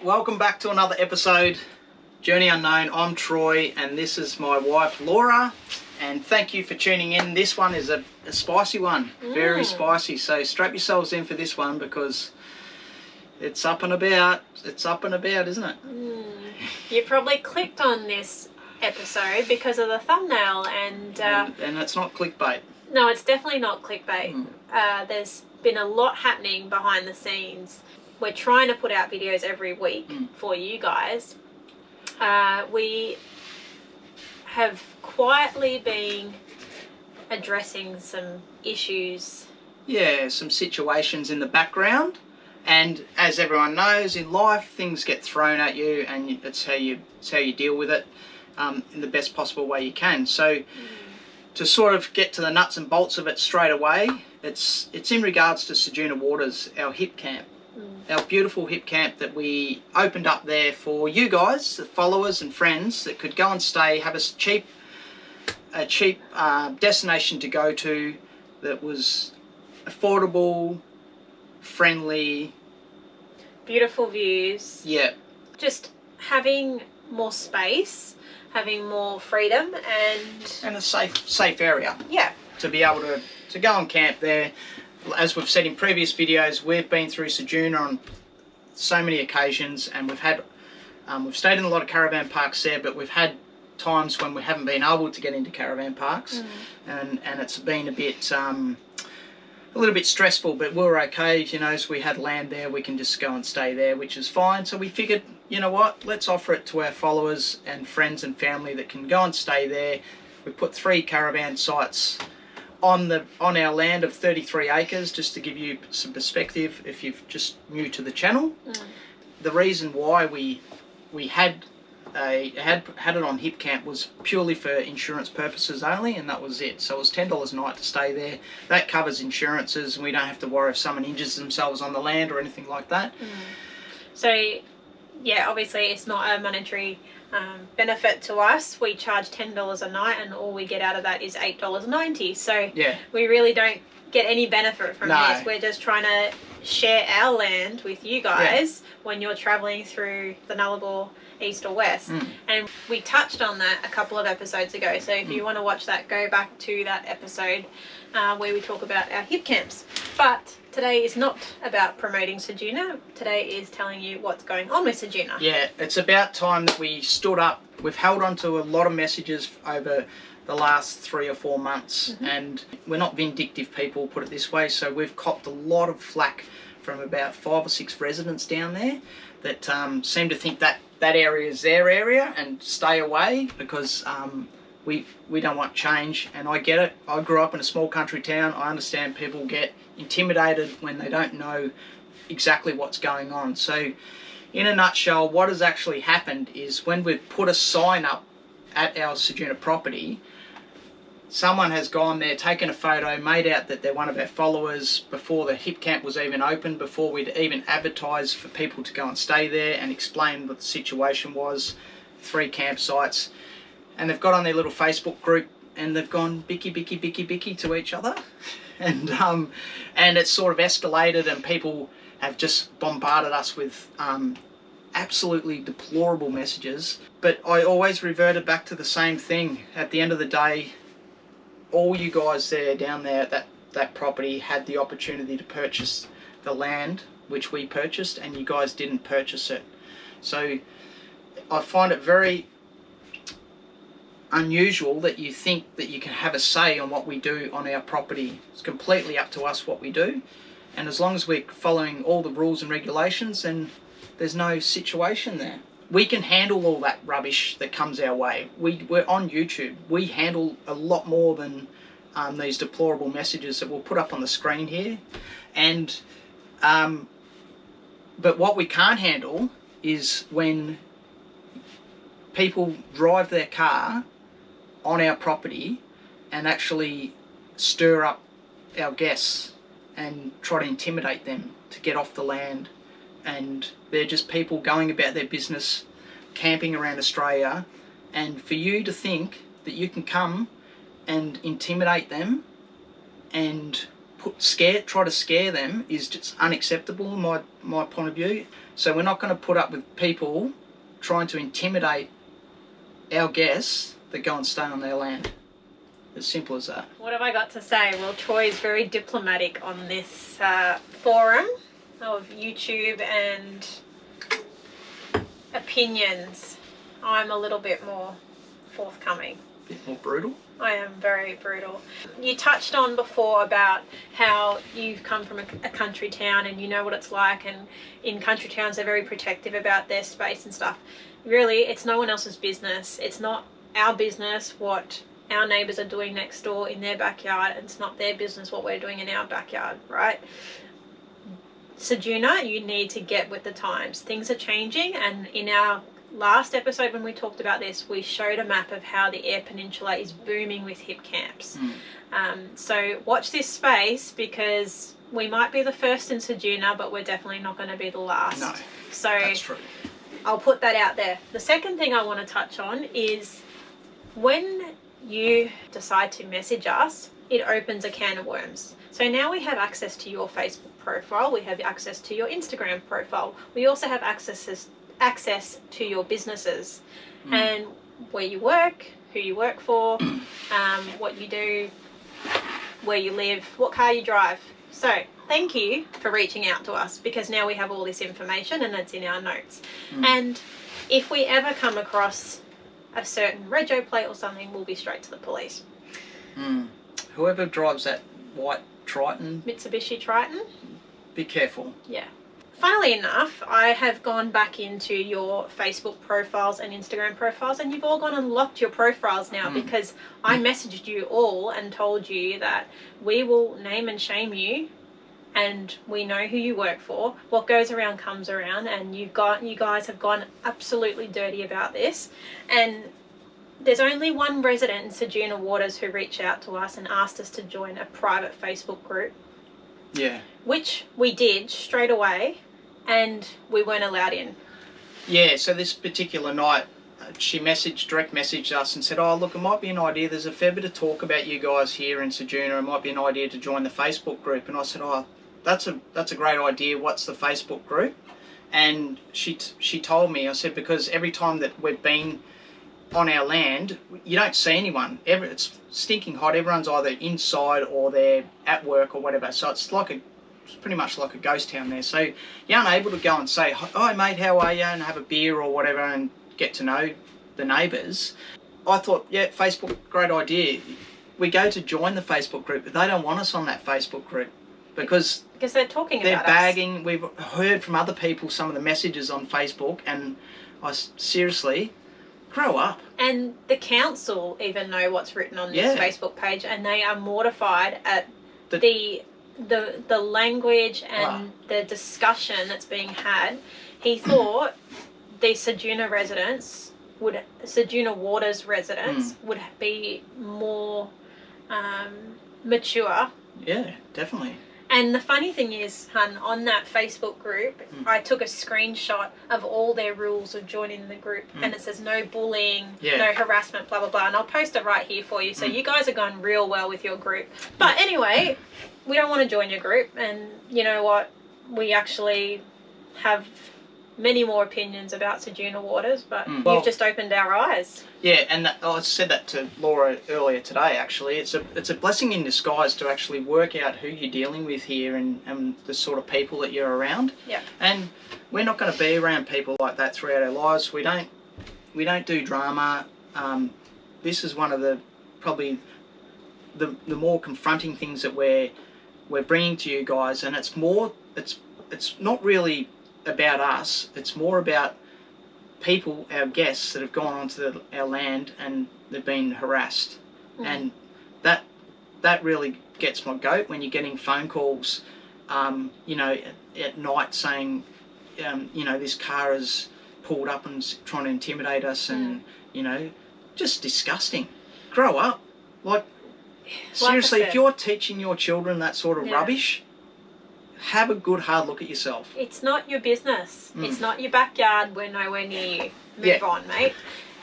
Welcome back to another episode, Journey Unknown. I'm Troy and this is my wife Laura, and thank you for tuning in. This one is a spicy one, very spicy, so strap yourselves in for this one because it's up and about. It's up and about, isn't it? You probably clicked on this episode because of the thumbnail and it's not clickbait. No, it's definitely not clickbait. There's been a lot happening behind the scenes. We're trying to put out videos every week for you guys. We have quietly been addressing some issues. Yeah, some situations in the background. And as everyone knows, in life, things get thrown at you, and it's how you deal with it in the best possible way you can. So to sort of get to the nuts and bolts of it straight away, it's in regards to Ceduna Waters, our hip camp. Our beautiful hip camp that we opened up there for you guys, the followers and friends that could go and stay, have a cheap destination to go to that was affordable, friendly, beautiful views. Yeah. Just having more space, having more freedom, and a safe area. Yeah. To be able to go and camp there. As we've said in previous videos, we've been through Ceduna on so many occasions, and we've stayed in a lot of caravan parks there, but we've had times when we haven't been able to get into caravan parks, and it's been a little bit stressful, but we're okay, you know, so we had land there, we can just go and stay there, which is fine. So we figured, you know what, let's offer it to our followers and friends and family that can go and stay there. We put 3 caravan sites on our land of 33 acres, just to give you some perspective if you're just new to the channel. The reason why we had it on Hip Camp was purely for insurance purposes only, and that was it. So it was $10 a night to stay there. That covers insurances, and we don't have to worry if someone injures themselves on the land or anything like that. So yeah, obviously it's not a monetary benefit to us. We charge $10 a night, and all we get out of that is $8.90. So yeah, we really don't get any benefit from No. this. We're just trying to share our land with you guys when you're traveling through the Nullarbor east or west. And we touched on that a couple of episodes ago, so if you want to watch that, go back to that episode where we talk about our hip camps. But today is not about promoting Ceduna. Today is telling you what's going on with Ceduna. Yeah, it's about time that we stood up. We've held on to a lot of messages over the last 3 or 4 months, and we're not vindictive people, put it this way, so we've copped a lot of flack from about 5 or 6 residents down there that seem to think that area is their area and stay away because we don't want change. And I get it. I grew up in a small country town. I understand people get intimidated when they don't know exactly what's going on. So in a nutshell, what has actually happened is when we've put a sign up at our Ceduna property, someone has gone there, taken a photo, made out that they're one of our followers before the hip camp was even open, before we'd even advertised for people to go and stay there, and explained what the situation was, 3 campsites. And they've got on their little Facebook group and they've gone bicky, bicky, bicky, bicky to each other. And it's sort of escalated, and people have just bombarded us with absolutely deplorable messages. But I always reverted back to the same thing. At the end of the day, all you guys down there at that property had the opportunity to purchase the land which we purchased, and you guys didn't purchase it. So I find it very unusual that you think that you can have a say on what we do on our property. It's completely up to us what we do, and as long as we're following all the rules and regulations, then there's no situation there. We can handle all that rubbish that comes our way. We're on YouTube. We handle a lot more than these deplorable messages that we'll put up on the screen here. And but what we can't handle is when people drive their car on our property and actually stir up our guests and try to intimidate them to get off the land. And they're just people going about their business, camping around Australia, and for you to think that you can come and intimidate them and try to scare them is just unacceptable in my point of view. So we're not going to put up with people trying to intimidate our guests that go and stay on their land. As simple as that. What have I got to say? Well, Troy is very diplomatic on this forum of YouTube and opinions. I'm a little bit more forthcoming. A bit more brutal? I am very brutal. You touched on before about how you've come from a country town and you know what it's like, and in country towns they're very protective about their space and stuff. Really, it's no one else's business. It's not our business what our neighbours are doing next door in their backyard, and it's not their business what we're doing in our backyard, right? Ceduna, you need to get with the times. Things are changing, and in our last episode when we talked about this, we showed a map of how the Eyre Peninsula is booming with hip camps. So watch this space, because we might be the first in Ceduna, but we're definitely not going to be the last. No, so that's true. I'll put that out there. The second thing I want to touch on is when you decide to message us, it opens a can of worms. So now we have access to your Facebook profile, we have access to your Instagram profile, we also have access to your businesses and where you work, who you work for, what you do, where you live, what car you drive. So thank you for reaching out to us, because now we have all this information and it's in our notes. And if we ever come across a certain rego plate or something, we'll be straight to the police. Whoever drives that white Triton, Mitsubishi Triton, be careful. Yeah. Funnily enough, I have gone back into your Facebook profiles and Instagram profiles, and you've all gone and locked your profiles now because I messaged you all and told you that we will name and shame you, and we know who you work for. What goes around comes around, and you guys have gone absolutely dirty about this. And there's only one resident in Ceduna Waters who reached out to us and asked us to join a private Facebook group. Yeah. Which we did straight away, and we weren't allowed in. Yeah, so this particular night, she direct messaged us and said, oh, look, it might be an idea. There's a fair bit of talk about you guys here in Ceduna. It might be an idea to join the Facebook group. And I said, oh, that's a great idea. What's the Facebook group? And she told me, I said, because every time that we've been on our land, you don't see anyone. It's stinking hot. Everyone's either inside or they're at work or whatever. So it's pretty much like a ghost town there. So you're unable to go and say, hi mate, how are you? And have a beer or whatever and get to know the neighbours. I thought, yeah, Facebook, great idea. We go to join the Facebook group, but they don't want us on that Facebook group because they're talking they're about bagging. Us. We've heard from other people some of the messages on Facebook, and I seriously, grow up. And the council even know what's written on this Facebook page, and they are mortified at the language and the discussion that's being had. He thought the Ceduna Waters residents would be more mature. Yeah, definitely. And the funny thing is, hun, on that Facebook group, I took a screenshot of all their rules of joining the group, and it says no bullying, no harassment, blah, blah, blah. And I'll post it right here for you. So you guys are going real well with your group. But anyway, we don't want to join your group. And you know what? We actually have many more opinions about Ceduna Waters, but you've just opened our eyes. Yeah, and I said that to Laura earlier today, actually. It's a blessing in disguise to actually work out who you're dealing with here and the sort of people that you're around. Yeah. And we're not going to be around people like that throughout our lives. We don't do drama. This is one of the more confronting things that we're bringing to you guys, and it's not really about us. It's more about people, our guests, that have gone onto our land and they've been harassed. And that really gets my goat when you're getting phone calls, you know, at night saying, you know, this car is pulled up and trying to intimidate us, and you know, just disgusting. Grow up. Like seriously, if you're teaching your children that sort of rubbish, have a good hard look at yourself. It's not your business. It's not your backyard. We're nowhere near you. Move on, mate.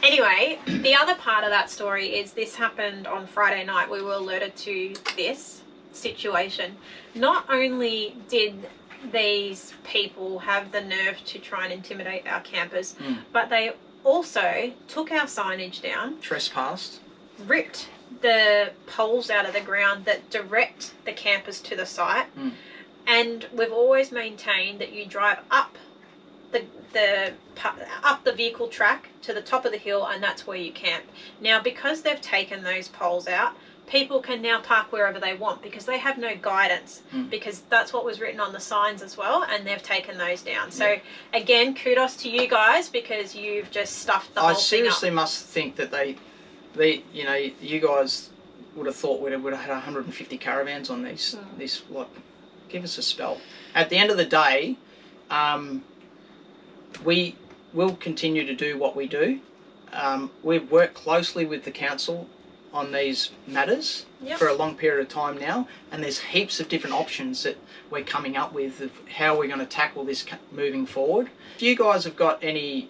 Anyway, the other part of that story is this happened on Friday night. We were alerted to this. situation. Not only did these people have the nerve to try and intimidate our campers, but they also took our signage down, trespassed, ripped the poles out of the ground that direct the campers to the site, and we've always maintained that you drive up the vehicle track to the top of the hill, and that's where you camp. Now, because they've taken those poles out, people can now park wherever they want because they have no guidance, because that's what was written on the signs as well, and they've taken those down. So again, kudos to you guys, because you've just stuffed the whole thing up. I seriously must think that they you know, you guys would have thought we'd have had 150 caravans on these. This, like, give us a spell. At the end of the day, we will continue to do what we do. We've worked closely with the council on these matters for a long period of time now, and there's heaps of different options that we're coming up with of how we're going to tackle this moving forward. If you guys have got any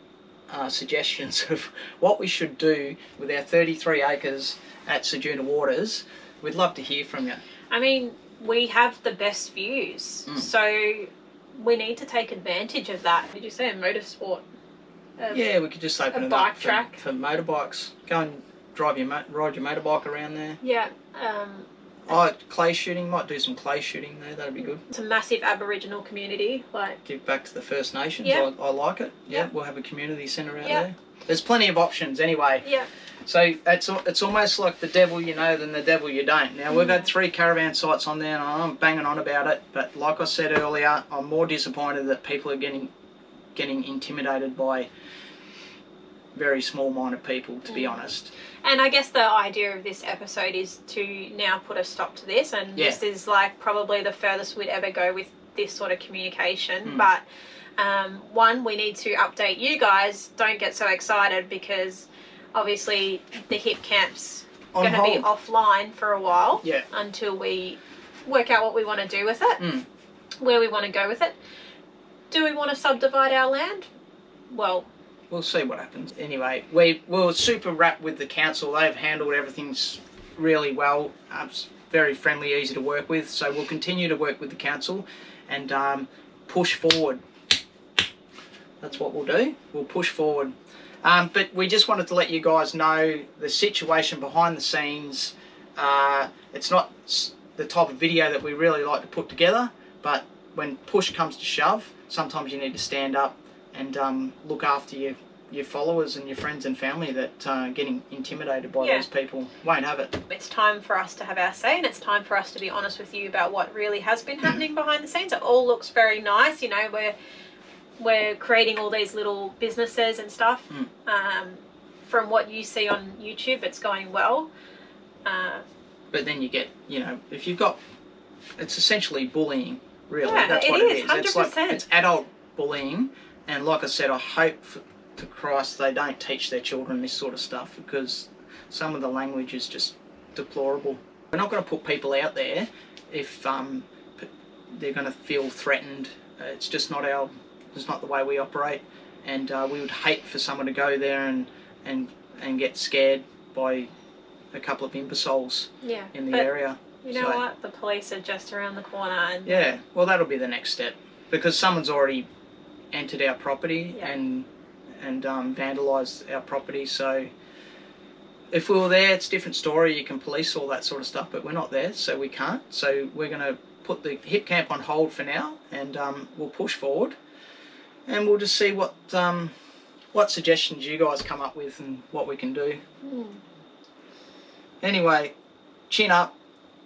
suggestions of what we should do with our 33 acres at Ceduna Waters, we'd love to hear from you. I mean, we have the best views, so we need to take advantage of that. Did you say a motorsport? Yeah, we could just open a it bike up track for motorbikes. Go and ride your motorbike around there. Yeah. Clay shooting, might do some clay shooting there, that'd be good. It's a massive Aboriginal community. Give back to the First Nations, I like it. Yeah, we'll have a community centre out there. There's plenty of options anyway. Yeah. So it's almost like the devil you know than the devil you don't. Now, we've had 3 caravan sites on there, and I'm banging on about it, but like I said earlier, I'm more disappointed that people are getting intimidated by very small-minded people, to be honest. And I guess the idea of this episode is to now put a stop to this, and this is like probably the furthest we'd ever go with this sort of communication. But one, we need to update you guys. Don't get so excited, because obviously the hip camp's going to be offline for a while until we work out what we want to do with it, where we want to go with it. Do we want to subdivide our land? Well, we'll see what happens. Anyway, we're super wrapped with the council. They've handled everything really well. It's very friendly, easy to work with. So we'll continue to work with the council and push forward. That's what we'll do. We'll push forward. But we just wanted to let you guys know the situation behind the scenes. It's not the type of video that we really like to put together, but when push comes to shove, sometimes you need to stand up and look after your followers and your friends and family that are getting intimidated by those people. Won't have it. It's time for us to have our say, and it's time for us to be honest with you about what really has been happening behind the scenes. It all looks very nice, you know, we're creating all these little businesses and stuff. From what you see on YouTube, it's going well. But then you get, you know, if you've got, it's essentially bullying, really. Yeah, that's what it is. 100%. It's adult bullying, and like I said, I hope to Christ they don't teach their children this sort of stuff, because some of the language is just deplorable. We're not going to put people out there if they're going to feel threatened. It's just not it's not the way we operate, and we would hate for someone to go there and get scared by a couple of imbeciles in the area. You know what? The police are just around the corner. And yeah, well, that'll be the next step, because someone's already entered our property and vandalised our property. So if we were there, it's a different story. You can police all that sort of stuff, but we're not there, so we can't. So we're going to put the hip camp on hold for now, and we'll push forward, and we'll just see what suggestions you guys come up with and what we can do. Anyway, chin up.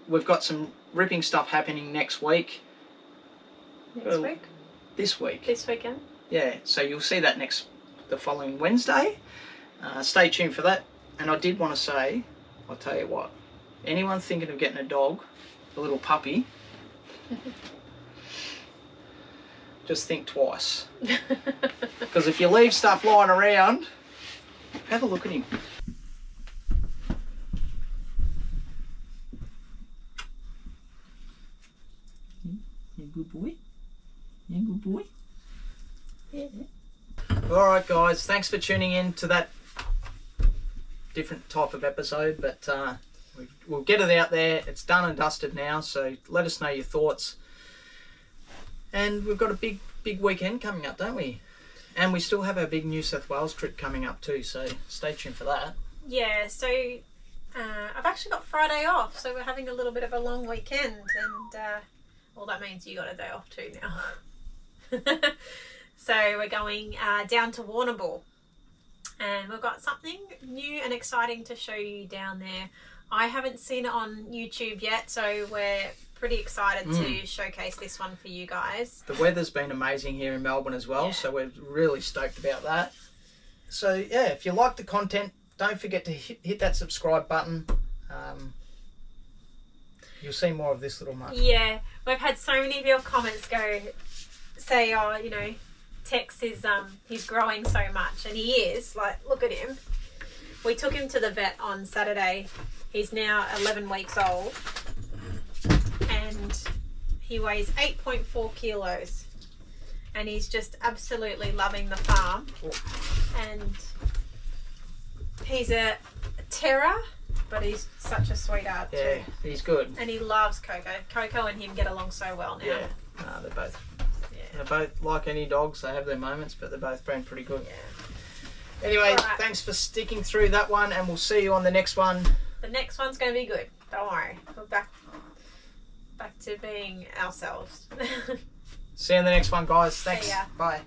We've got some ripping stuff happening next week. Next week? This week. This weekend? Yeah, so you'll see that the following Wednesday. Stay tuned for that. And I did want to say, I'll tell you what, anyone thinking of getting a dog, a little puppy, just think twice. Because if you leave stuff lying around, have a look at him. You good boy? You good boy? Yeah. Alright guys, thanks for tuning in to that different type of episode, but we'll get it out there. It's done and dusted now, so let us know your thoughts. And we've got a big weekend coming up, don't we? And we still have our big New South Wales trip coming up too, so stay tuned for that. Yeah, so I've actually got Friday off, so we're having a little bit of a long weekend, and well, that means you got a day off too now. So we're going down to Warrnambool, and we've got something new and exciting to show you down there. I haven't seen it on YouTube yet, so we're pretty excited to showcase this one for you guys. The weather's been amazing here in Melbourne as well, so we're really stoked about that. So yeah, if you like the content, don't forget to hit that subscribe button. You'll see more of this little mutt. Yeah, we've had so many of your comments say, oh, you know, Tex is he's growing so much, and he is. Like, look at him. We took him to the vet on Saturday. He's now 11 weeks old, and he weighs 8.4 kilos, and he's just absolutely loving the farm. And he's a terror, but he's such a sweetheart too. He's good. And he loves Coco. Coco and him get along so well now. Yeah, they're both like any dogs. They have their moments, but they're both been pretty good. Yeah. Anyway, thanks for sticking through that one, and we'll see you on the next one. The next one's going to be good. Don't worry. We're back to being ourselves. See you in the next one, guys. Thanks. See ya. Bye.